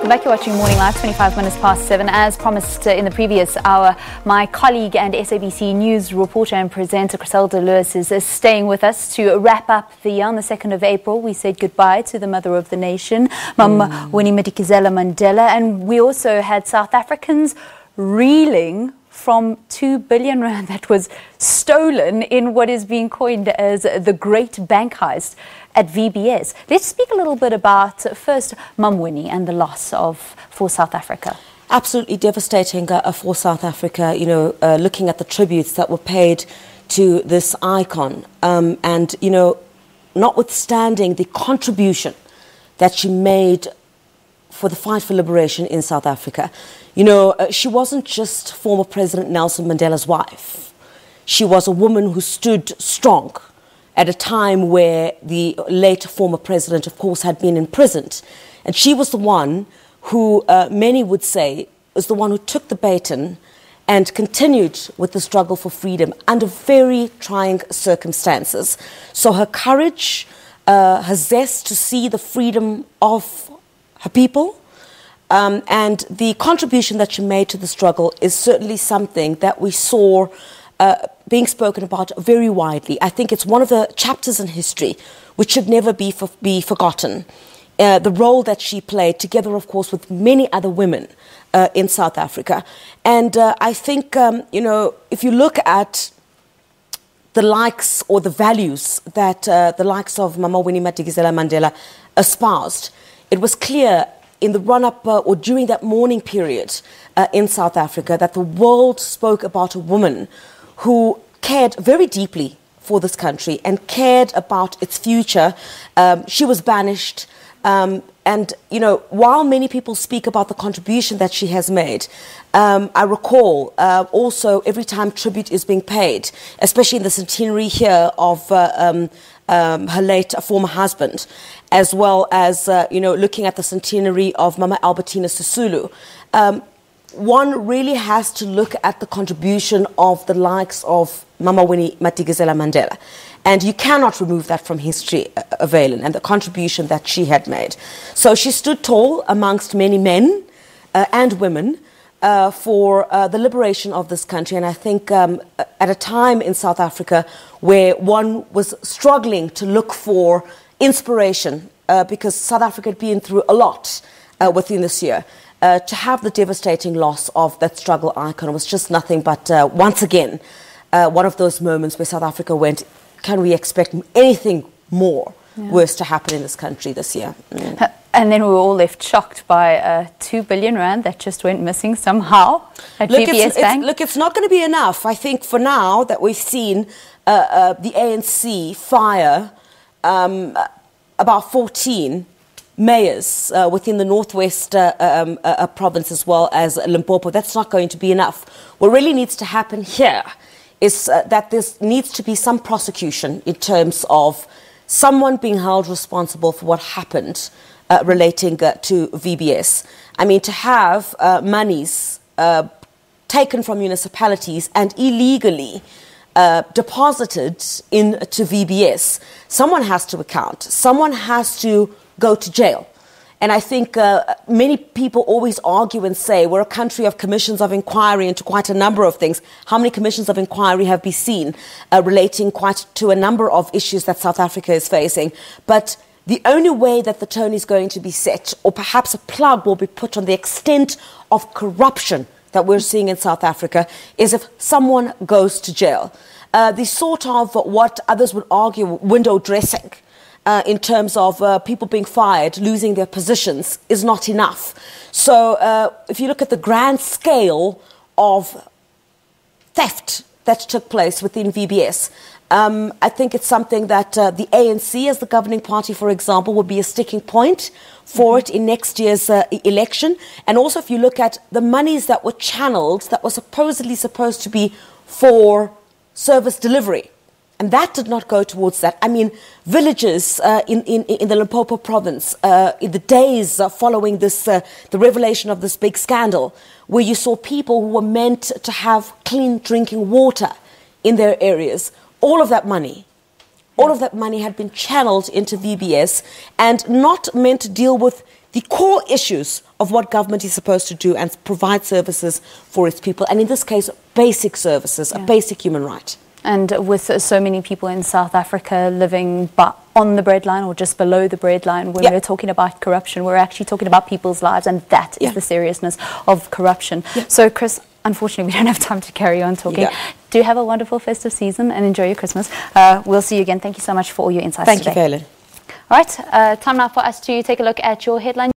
welcome back. You're watching Morning Live, 25 minutes past 7. As promised in the previous hour, my colleague and SABC News reporter and presenter Chriselda Lewis is staying with us to wrap up the year. On the 2nd of April, we said goodbye to the mother of the nation, Winnie Madikizela Mandela, and we also had South Africans reeling from 2 billion rand that was stolen in what is being coined as the Great Bank Heist at VBS. Let's speak a little bit about, first, Mum Winnie and the loss for South Africa. Absolutely devastating for South Africa, looking at the tributes that were paid to this icon. And, notwithstanding the contribution that she made for the fight for liberation in South Africa, she wasn't just former President Nelson Mandela's wife. She was a woman who stood strong at a time where the late former president, of course, had been imprisoned. And she was the one who, many would say, was the one who took the baton and continued with the struggle for freedom under very trying circumstances. So her courage, her zest to see the freedom of her people, and the contribution that she made to the struggle is certainly something that we saw being spoken about very widely. I think it's one of the chapters in history which should never be forgotten. The role that she played, together, of course, with many other women in South Africa. And I think, if you look at the likes or the values that the likes of Mama Winnie Madikizela Mandela espoused, it was clear in the run-up or during that mourning period in South Africa that the world spoke about a woman who cared very deeply for this country and cared about its future. She was banished. And, while many people speak about the contribution that she has made, I recall also every time tribute is being paid, especially in the centenary here of her late former husband, as well as, looking at the centenary of Mama Albertina Sisulu, one really has to look at the contribution of the likes of Mama Winnie Madikizela Mandela. And you cannot remove that from history, Valen, and the contribution that she had made. So she stood tall amongst many men and women for the liberation of this country. And I think at a time in South Africa where one was struggling to look for inspiration, because South Africa had been through a lot within this year, to have the devastating loss of that struggle icon was just nothing but, once again, one of those moments where South Africa went, can we expect anything more worse to happen in this country this year? And then we were all left shocked by 2 billion rand that just went missing somehow at VBS Bank. Look, it's not going to be enough. I think for now that we've seen the ANC fire about 14 mayors within the Northwest province as well as Limpopo. That's not going to be enough. What really needs to happen here is that there needs to be some prosecution in terms of someone being held responsible for what happened relating to VBS. I mean, to have monies taken from municipalities and illegally deposited into VBS, someone has to account. Someone has to go to jail. And I think many people always argue and say we're a country of commissions of inquiry into quite a number of things. How many commissions of inquiry have we seen relating quite to a number of issues that South Africa is facing? But the only way that the tone is going to be set, or perhaps a plug will be put on the extent of corruption that we're seeing in South Africa, is if someone goes to jail. The sort of what others would argue window dressing in terms of people being fired, losing their positions, is not enough. So if you look at the grand scale of theft that took place within VBS, I think it's something that the ANC, as the governing party, for example, would be a sticking point for it in next year's election. And also if you look at the monies that were channeled, that were supposedly supposed to be for service delivery, and that did not go towards that. I mean, villages in the Limpopo province, in the days following this, the revelation of this big scandal, where you saw people who were meant to have clean drinking water in their areas, all of that money had been channeled into VBS and not meant to deal with the core issues of what government is supposed to do and provide services for its people, and in this case, basic services, a basic human right. And with so many people in South Africa living on the breadline or just below the breadline, when we're talking about corruption, we're actually talking about people's lives, and that is the seriousness of corruption. So, Chris, unfortunately, we don't have time to carry on talking. Do have a wonderful festive season and enjoy your Christmas. We'll see you again. Thank you so much for all your insights today. Thank you, Kaylin. All right, time now for us to take a look at your headline.